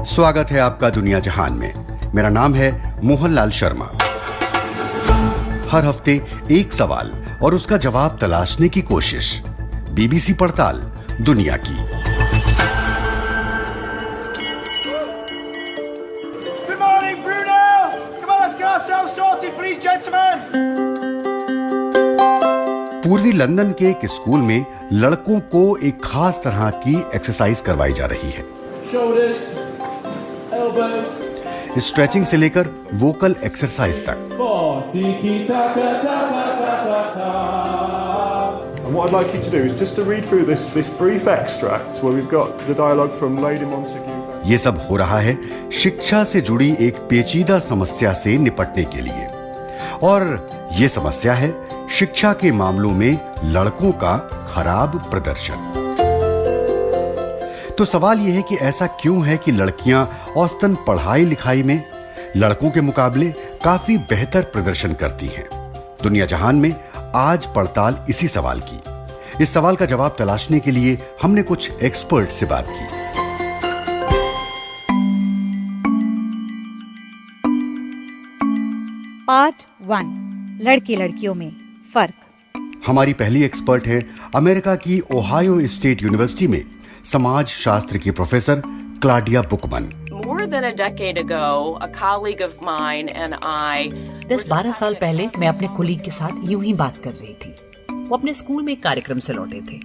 स्वागत है आपका दुनिया जहान में। मेरा नाम है मोहनलाल शर्मा। हर हफ्ते एक सवाल और उसका जवाब तलाशने की कोशिश। बीबीसी पड़ताल दुनिया की। Good morning, Bruno. Come on, let's get ourselves sorted, please, gentlemen. पूर्वी लंदन के एक स्कूल में लड़कों को एक खास तरह की एक्सरसाइज करवाई जा रही है। Shoulders, elbows. स्ट्रेचिंग से लेकर वोकल एक्सरसाइज तक। And what I'd like you to do is just to read through this brief extract where we've got the dialogue from Lady Montague. ये सब हो रहा है शिक्षा से जुड़ी एक पेचीदा समस्या से निपटने के लिए, और ये समस्या है शिक्षा के मामलों में लड़कों का खराब प्रदर्शन। तो सवाल यह है कि ऐसा क्यों है कि लड़कियां औसतन पढ़ाई लिखाई में लड़कों के मुकाबले काफी बेहतर प्रदर्शन करती हैं। दुनिया जहान में आज पड़ताल इसी सवाल की। इस सवाल का जवाब तलाशने के लिए हमने कुछ एक्सपर्ट से बात की। पार्ट 1, लड़के लड़कियों में फर्क। हमारी पहली एक्सपर्ट है अमेरिका की ओहायो स्टेट यूनिवर्सिटी में समाज शास्त्र की professor Claudia Buchman. More than a decade ago, a colleague of mine and I 10-12 साल पहले मैं अपने कोलीग के साथ यूं ही बात कर रही थी। वो अपने स्कूल में एक कार्यक्रम से लौटे थे।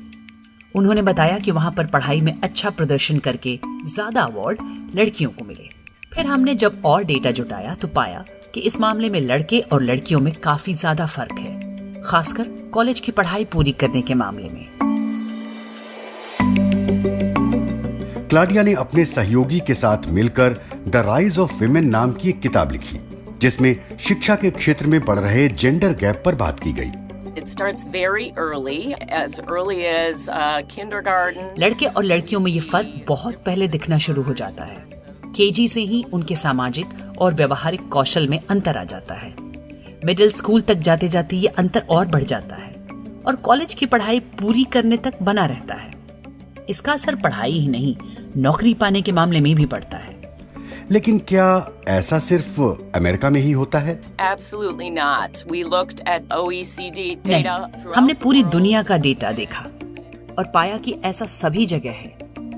उन्होंने बताया कि वहां पर पढ़ाई में अच्छा प्रदर्शन करके ज्यादा अवार्ड लड़कियों को मिले। फिर हमने जब और डेटा जुटाया तो पाया कि इस मामले में लड़के और लड़कियों में काफी ज्यादा फर्क है, खासकर कॉलेज की पढ़ाई पूरी करने के मामले में। क्लाडिया ने अपने सहयोगी के साथ मिलकर द राइज ऑफ विमेन नाम की एक किताब लिखी, जिसमें शिक्षा के क्षेत्र में बढ़ रहे जेंडर गैप पर बात की गई। It starts very early as kindergarten. लड़के और लड़कियों में ये फर्क बहुत पहले दिखना शुरू हो जाता है। केजी से ही उनके सामाजिक और व्यवहारिक कौशल में अंतर आ जाता है। मिडिल स्कूल तक जाते जाते ये अंतर और बढ़ जाता है और कॉलेज की पढ़ाई पूरी करने तक बना रहता है। इसका असर पढ़ाई ही नहीं, नौकरी पाने के मामले में भी पड़ता है। लेकिन क्या ऐसा सिर्फ अमेरिका में ही होता है? Absolutely not. We looked at OECD data. नहीं, हमने पूरी दुनिया का डेटा देखा और पाया कि ऐसा सभी जगह है।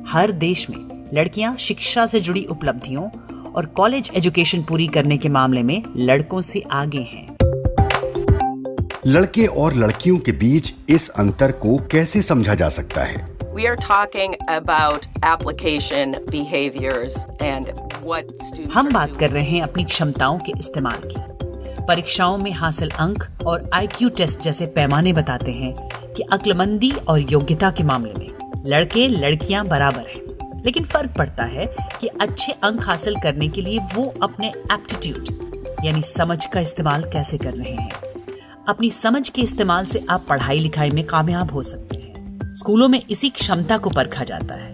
हर देश में लड़कियां शिक्षा से जुड़ी उपलब्धियों और कॉलेज एजुकेशन पूरी करने के मामले में लड़कों से आगे हैं। लड़के और लड़कियों के बीच इस अंतर को कैसे समझा जा सकता है? We are talking about application behaviors and what students हम are बात doing. कर रहे हैं अपनी क्षमताओं के इस्तेमाल की। परीक्षाओं में हासिल अंक और IQ टेस्ट जैसे पैमाने बताते हैं कि अक्लमंदी और योग्यता के मामले में लड़के लड़कियां बराबर हैं, लेकिन फर्क पड़ता है कि अच्छे अंक हासिल करने के लिए वो अपने एप्टीट्यूड यानी समझ का इस्तेमाल कैसे कर रहे हैं। अपनी समझ के इस्तेमाल से आप पढ़ाई लिखाई में कामयाब हो सकते हैं। स्कूलों में इसी क्षमता को परखा जाता है।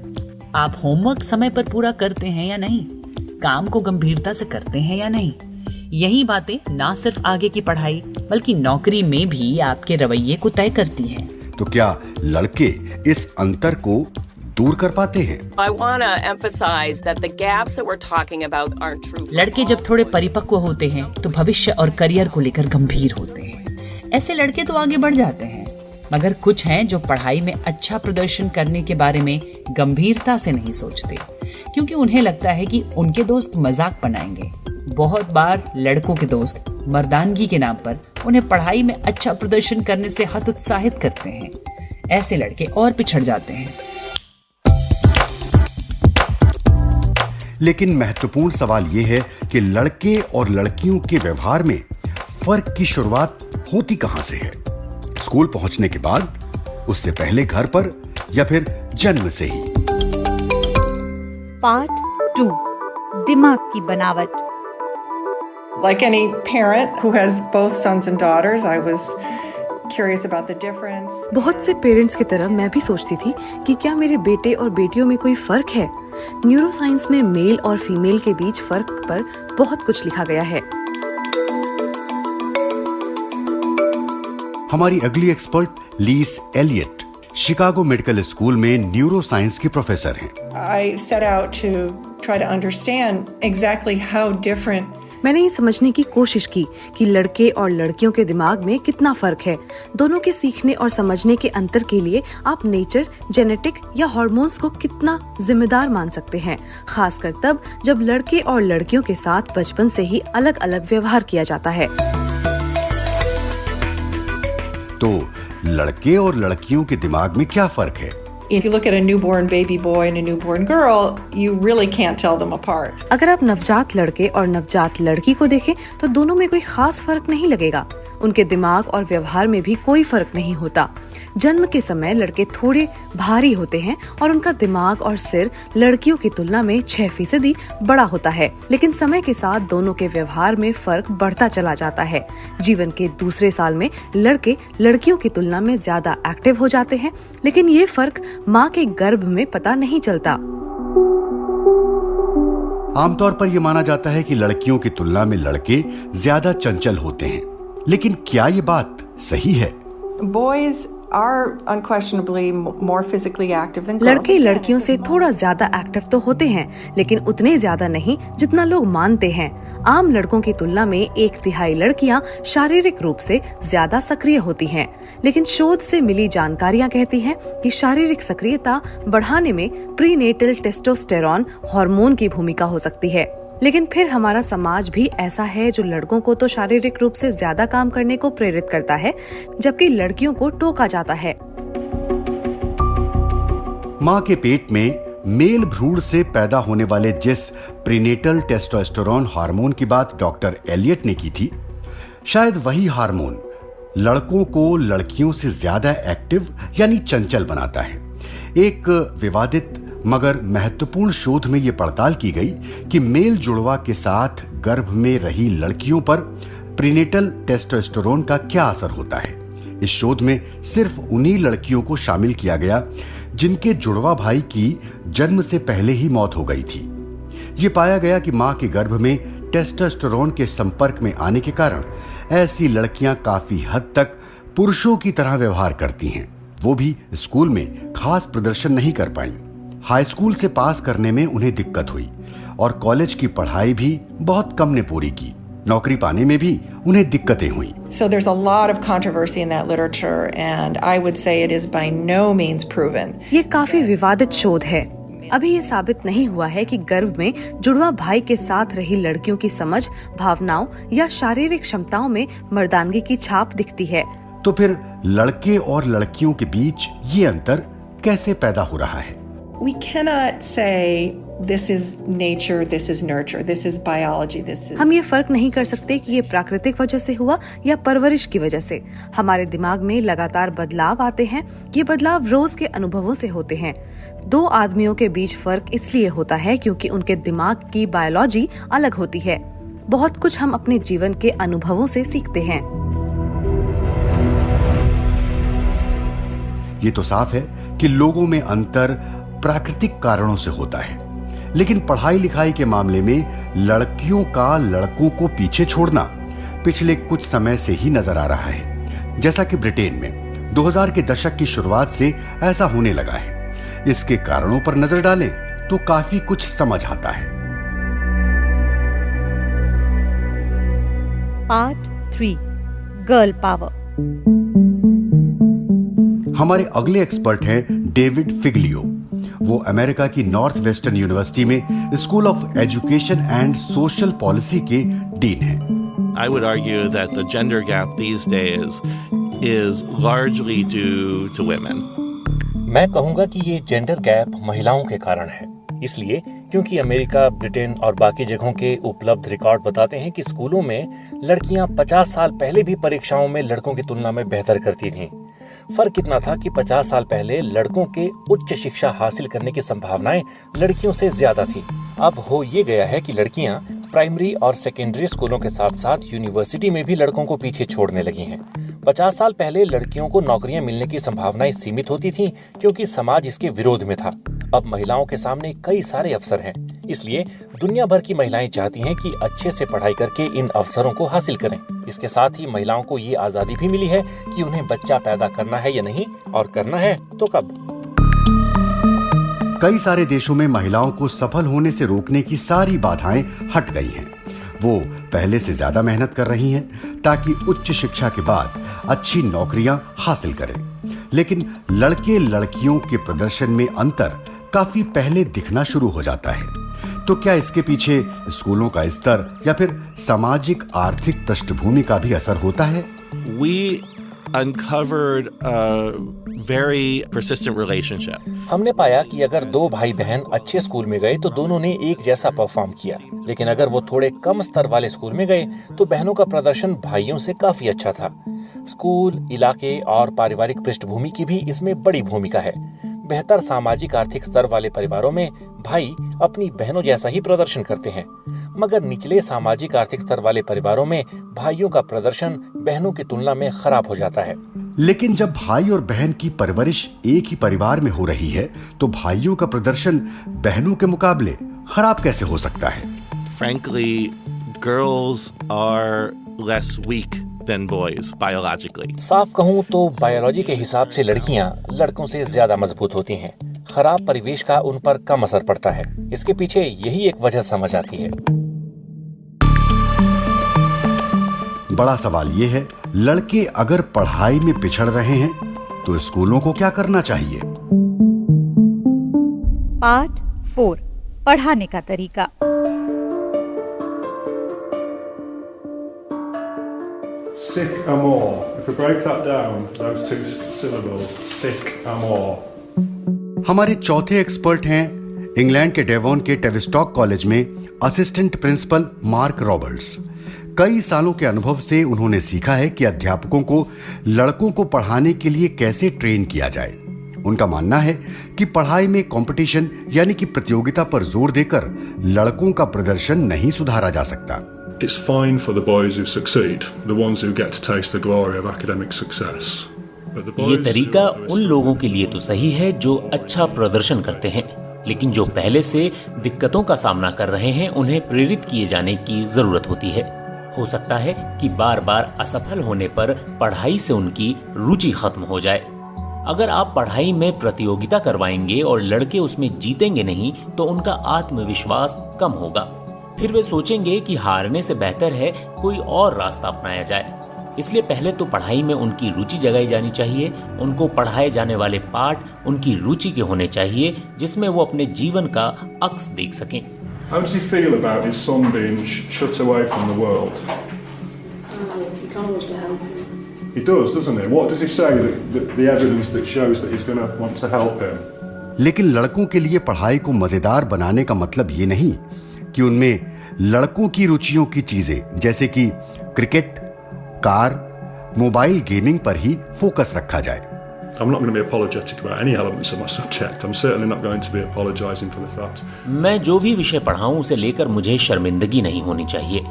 आप होमवर्क समय पर पूरा करते हैं या नहीं, काम को गंभीरता से करते हैं या नहीं। यही बातें ना सिर्फ आगे की पढ़ाई बल्कि नौकरी में भी आपके रवैये को तय करती हैं। तो क्या लड़के इस अंतर को दूर कर पाते हैं? I want to emphasize that the gaps that we're talking about aren't true. लड़के जब थोड़े परिपक्व होते हैं तो भविष्य और करियर को लेकर गंभीर होते हैं। ऐसे लड़के तो आगे बढ़ जाते हैं, मगर कुछ हैं जो पढ़ाई में अच्छा प्रदर्शन करने के बारे में गंभीरता से नहीं सोचते, क्योंकि उन्हें लगता है कि उनके दोस्त मजाक बनाएंगे। बहुत बार लड़कों के दोस्त मर्दानगी के नाम पर उन्हें पढ़ाई में अच्छा प्रदर्शन करने से हतोत्साहित करते हैं। ऐसे लड़के और पिछड़ जाते हैं। लेकिन महत्वपूर्ण सवाल यह है कि लड़के और लड़कियों के व्यवहार में फर्क की शुरुआत होती कहां से है? स्कूल पहुंचने के बाद, उससे पहले घर पर, या फिर जन्म से ही? पार्ट 2, दिमाग की बनावट। Like any parent who has both sons and daughters, I was curious about the difference. बहुत से पेरेंट्स की तरह मैं भी सोचती थी कि क्या मेरे बेटे और बेटियों में कोई फर्क है। न्यूरोसाइंस में मेल और फीमेल के बीच फर्क पर बहुत कुछ लिखा गया है। हमारी अगली expert Lise Eliot Chicago medical school में न्यूरोसाइंस की प्रोफेसर हैं। I set out to try to understand exactly how different. मैंने ये समझने की कोशिश की कि लड़के और लड़कियों के दिमाग में कितना फर्क है। दोनों के सीखने और समझने के अंतर के लिए आप नेचर, जेनेटिक या हार्मोन्स को कितना जिम्मेदार मान सकते हैं, खासकर तब जब लड़के और लड़कियों के साथ बचपन से ही अलग अलग व्यवहार किया जाता है। तो लड़के और लड़कियों के दिमाग में क्या फर्क है? If you look at a newborn baby boy and a newborn girl, you really can't tell them apart. अगर आप नवजात लड़के और नवजात लड़की को देखें तो दोनों में कोई खास फर्क नहीं लगेगा। उनके दिमाग और व्यवहार में भी कोई फर्क नहीं होता। जन्म के समय लड़के थोड़े भारी होते हैं और उनका दिमाग और सिर लड़कियों की तुलना में 6% बड़ा होता है, लेकिन समय के साथ दोनों के व्यवहार में फर्क बढ़ता चला जाता है। जीवन के दूसरे साल में लड़के लड़कियों की तुलना में ज्यादा एक्टिव हो जाते हैं, लेकिन ये फर्क माँ के गर्भ में पता नहीं चलता। आमतौर पर यह माना जाता है कि लड़कियों की तुलना में लड़के ज्यादा चंचल होते हैं, लेकिन क्या ये बात सही है? Boys are unquestionably more physically active than girls. लड़के लड़कियों से थोड़ा ज्यादा एक्टिव तो होते हैं, लेकिन उतने ज्यादा नहीं जितना लोग मानते हैं। आम लड़कों की तुलना में 1/3 लड़कियां शारीरिक रूप से ज्यादा सक्रिय होती हैं, लेकिन शोध से मिली जानकारियां कहती हैं कि शारीरिक सक्रियता बढ़ाने में प्रीनेटल टेस्टोस्टेरोन हार्मोन की भूमिका हो सकती है। लेकिन फिर हमारा समाज भी ऐसा है जो लड़कों को तो शारीरिक रूप से ज्यादा काम करने को प्रेरित करता है, जबकि लड़कियों को टोका जाता है। माँ के पेट में मेल भ्रूण से पैदा होने वाले जिस प्रीनेटल टेस्टोस्टेरोन हार्मोन की बात डॉक्टर एलियट ने की थी, शायद वही हार्मोन लड़कों को लड़कियों से ज्यादा एक्टिव यानी चंचल बनाता है। एक विवादित मगर महत्वपूर्ण शोध में यह पड़ताल की गई कि मेल जुड़वा के साथ गर्भ में रही लड़कियों पर प्रीनेटल टेस्टोस्टेरोन का क्या असर होता है। इस शोध में सिर्फ उन्हीं लड़कियों को शामिल किया गया जिनके जुड़वा भाई की जन्म से पहले ही मौत हो गई थी। ये पाया गया कि मां के गर्भ में टेस्टोस्टेरोन के संपर्क में आने के कारण ऐसी लड़कियां काफी हद तक पुरुषों की तरह व्यवहार करती हैं। वो भी स्कूल में खास प्रदर्शन नहीं कर पाई। हाई स्कूल से पास करने में उन्हें दिक्कत हुई और कॉलेज की पढ़ाई भी बहुत कम ने पूरी की। नौकरी पाने में भी उन्हें दिक्कतें हुई। So there's a lot of controversy in that literature and I would say it is by no means proven. ये काफी विवादित शोध है। अभी ये साबित नहीं हुआ है कि गर्भ में जुड़वा भाई के साथ रही लड़कियों की समझ, भावनाओं या शारीरिक क्षमताओं में मर्दानगी की छाप दिखती है। तो फिर लड़के और लड़कियों के बीच ये अंतर कैसे पैदा हो रहा है? We cannot say this is nature, this is nurture, this is biology, this is... हम ये फर्क नहीं कर सकते कि ये प्राकृतिक वजह से हुआ या परवरिश की वजह से। हमारे दिमाग में लगातार बदलाव आते हैं। ये बदलाव रोज के अनुभवों से होते हैं। दो आदमियों के बीच फर्क इसलिए होता है क्योंकि उनके दिमाग की बायोलॉजी अलग होती है। बहुत कुछ हम अपने जीवन के अनुभवों से सीखते हैं। ये तो साफ है कि लोगों में अंतर प्राकृतिक कारणों से होता है, लेकिन पढ़ाई लिखाई के मामले में लड़कियों का लड़कों को पीछे छोड़ना पिछले कुछ समय से ही नजर आ रहा है। जैसा कि ब्रिटेन में 2000 के दशक की शुरुआत से ऐसा होने लगा है। इसके कारणों पर नजर डालें तो काफी कुछ समझ आता है। Part 3 girl power. हमारे अगले एक्सपर्ट हैं डेविड फिगलियो। वो अमेरिका की नॉर्थ वेस्टर्न यूनिवर्सिटी में school of education and social policy के डीन हैं। I would argue that the gender gap these days is largely due to women. मैं कहूँगा कि ये जेंडर गैप महिलाओं के कारण है। इसलिए क्योंकि अमेरिका, ब्रिटेन और बाकी जगहों के उपलब्ध रिकॉर्ड बताते हैं कि स्कूलों में लड़कियां 50 साल पहले भी परीक्षाओं में लड़कों की तुलना में बेहतर करती थीं। फर्क इतना था कि 50 साल पहले लड़कों के उच्च शिक्षा हासिल करने की संभावनाएं लड़कियों से ज्यादा थी। अब हो ये गया है कि लड़कियां प्राइमरी और सेकेंडरी स्कूलों के साथ साथ यूनिवर्सिटी में भी लड़कों को पीछे छोड़ने लगी हैं। 50 साल पहले लड़कियों को नौकरियां मिलने की संभावनाएं सीमित होती थीं क्योंकि समाज इसके विरोध में था। अब महिलाओं के सामने कई सारे अवसर हैं, इसलिए दुनिया भर की महिलाएं चाहती हैं कि अच्छे से पढ़ाई करके इन अवसरों को हासिल करें। इसके साथ ही महिलाओं को ये आजादी भी मिली है कि उन्हें बच्चा पैदा करना है या नहीं, और करना है तो कब। कई सारे देशों में महिलाओं को सफल होने से रोकने की सारी बाधाएं हट गई हैं। वो पहले से ज्यादा मेहनत कर रही हैं ताकि उच्च शिक्षा के बाद अच्छी नौकरियां हासिल करें। लेकिन लड़के लड़कियों के प्रदर्शन में अंतर काफी पहले दिखना शुरू हो जाता है। तो क्या इसके पीछे स्कूलों का स्तर या फिर सामाजिक आर्थिक पृष्ठभूमि का भी असर होता है? We uncovered a very persistent relationship. हमने पाया कि अगर दो भाई बहन अच्छे स्कूल में गए तो दोनों ने एक जैसा परफॉर्म किया, लेकिन अगर वो थोड़े कम स्तर वाले स्कूल में गए तो बहनों का प्रदर्शन भाइयों से काफी अच्छा था। स्कूल, इलाके और पारिवारिक पृष्ठभूमि की भी इसमें बड़ी भूमिका है। बेहतर सामाजिक आर्थिक स्तर वाले परिवारों में भाई अपनी बहनों जैसा ही प्रदर्शन करते हैं, मगर निचले सामाजिक आर्थिक स्तर वाले परिवारों में भाइयों का प्रदर्शन बहनों की तुलना में खराब हो जाता है। लेकिन जब भाई और बहन की परवरिश एक ही परिवार में हो रही है तो भाइयों का प्रदर्शन बहनों के मुकाबले खराब कैसे हो सकता है? Frankly, girls are less weak than boys biologically. साफ कहूँ तो बायोलॉजी के हिसाब से लड़कियां लड़कों से ज्यादा मजबूत होती हैं। खराब परिवेश का उन पर कम असर पड़ता है। इसके पीछे यही एक वजह समझ आती है। बड़ा सवाल ये है, लड़के अगर पढ़ाई में पिछड़ रहे हैं तो स्कूलों को क्या करना चाहिए? पार्ट 4, पढ़ाने का तरीका। Sick amor. If we break that down, those two syllables, sick amor. हमारे चौथे एक्सपर्ट हैं इंग्लैंड के डेवॉन के टेविस्टॉक कॉलेज में असिस्टेंट प्रिंसिपल मार्क रॉबर्ट्स। कई सालों के अनुभव से उन्होंने सीखा है कि अध्यापकों को लड़कों को पढ़ाने के लिए कैसे ट्रेन किया जाए। उनका मानना है कि पढ़ाई में कंपटीशन यानी कि प्रतियोगिता पर जोर देकर लड़कों का प्रदर्शन नहीं सुधारा जा सकता। It's fine for the boys who succeed, the ones who get to taste the glory of academic success. ये तरीका उन लोगों के लिए तो सही है जो अच्छा प्रदर्शन करते हैं, लेकिन जो पहले से दिक्कतों का सामना कर रहे हैं उन्हें प्रेरित किए जाने की जरूरत होती है। हो सकता है कि बार बार असफल होने पर पढ़ाई से उनकी रुचि खत्म हो जाए। अगर आप पढ़ाई में प्रतियोगिता करवाएंगे और लड़के उसमें जीतेंगे नहीं तो उनका आत्मविश्वास कम होगा। फिर वे सोचेंगे कि हारने से बेहतर है कोई और रास्ता अपनाया जाए। इसलिए पहले तो पढ़ाई में उनकी रुचि जगाई जानी चाहिए। उनको पढ़ाए जाने वाले पाठ उनकी रुचि के होने चाहिए जिसमें वो अपने जीवन का अक्स देख सकें। How does he feel about his son being shut away from the world? He can't wish to help him. He does, doesn't he? What does he say that the evidence that shows that he's going to want to help him? लेकिन लड़कों के लिए पढ़ाई को मजेदार बनाने का मतलब ये नहीं कि उनमें लड़कों की रुचियों की चीजें जैसे कि क्रिकेट, कार, मोबाइल गेमिंग पर ही फोकस रखा जाए। I'm not going to be apologetic about any elements of my subject. I'm certainly not going to be apologizing for the fact. मैं जो भी विषय पढ़ाऊं उसे लेकर मुझे शर्मिंदगी नहीं होनी चाहिए।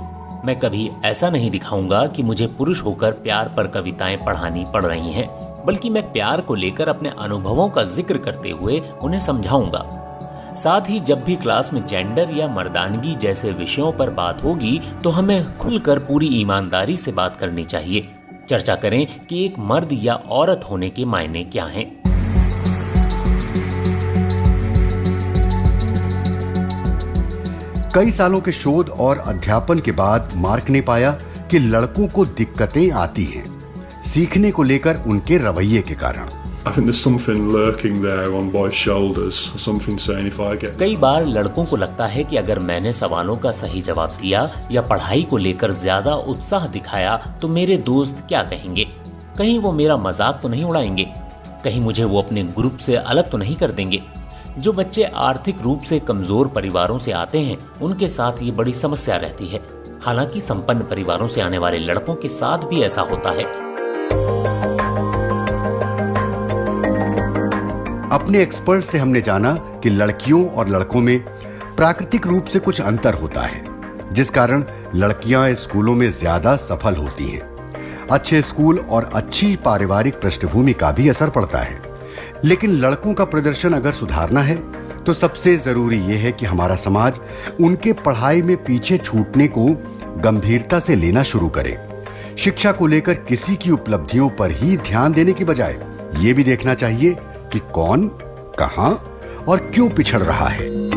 मैं कभी ऐसा नहीं दिखाऊंगा कि मुझे पुरुष होकर प्यार पर कविताएं पढ़ानी पड़ रही हैं, बल्कि मैं प्यार को लेकर अपने अनुभवों का जिक्र करते हुए उन्हें समझाऊंगा। साथ ही जब भी क्लास में जेंडर या मर्दानगी जैसे विषयों पर बात होगी तो हमें खुलकर पूरी ईमानदारी से बात करनी चाहिए। चर्चा करें कि एक मर्द या औरत होने के मायने क्या हैं। कई सालों के शोध और अध्यापन के बाद मार्क ने पाया कि लड़कों को दिक्कतें आती हैं सीखने को लेकर उनके रवैये के कारण। I think there's something lurking there on boys' shoulders, something saying if I get. कई बार लड़कों को लगता है कि अगर मैंने सवालों का सही जवाब दिया या पढ़ाई को लेकर ज्यादा उत्साह दिखाया तो मेरे दोस्त क्या कहेंगे? कहीं वो मेरा मजाक तो नहीं उड़ाएंगे? कहीं मुझे वो अपने ग्रुप से अलग तो नहीं कर देंगे? जो बच्चे आर्थिक रूप से कमजोर परिवारों से आते हैं उनके साथ ये बड़ी समस्या रहती है। हालांकि संपन्न परिवारों से आने वाले लड़कों के साथ भी ऐसा होता है। अपने एक्सपर्ट से हमने जाना कि लड़कियों और लड़कों में प्राकृतिक रूप से कुछ अंतर होता है जिस कारण लड़कियां स्कूलों में ज्यादा सफल होती हैं। अच्छे स्कूल और अच्छी पारिवारिक पृष्ठभूमि का भी असर पड़ता है। लेकिन लड़कों का प्रदर्शन अगर सुधारना है तो सबसे जरूरी यह है कि हमारा समाज उनके पढ़ाई में पीछे छूटने को गंभीरता से लेना शुरू करे। शिक्षा को लेकर किसी की उपलब्धियों पर ही ध्यान देने की बजाय ये भी देखना चाहिए कि कौन, कहां और क्यों पिछड़ रहा है।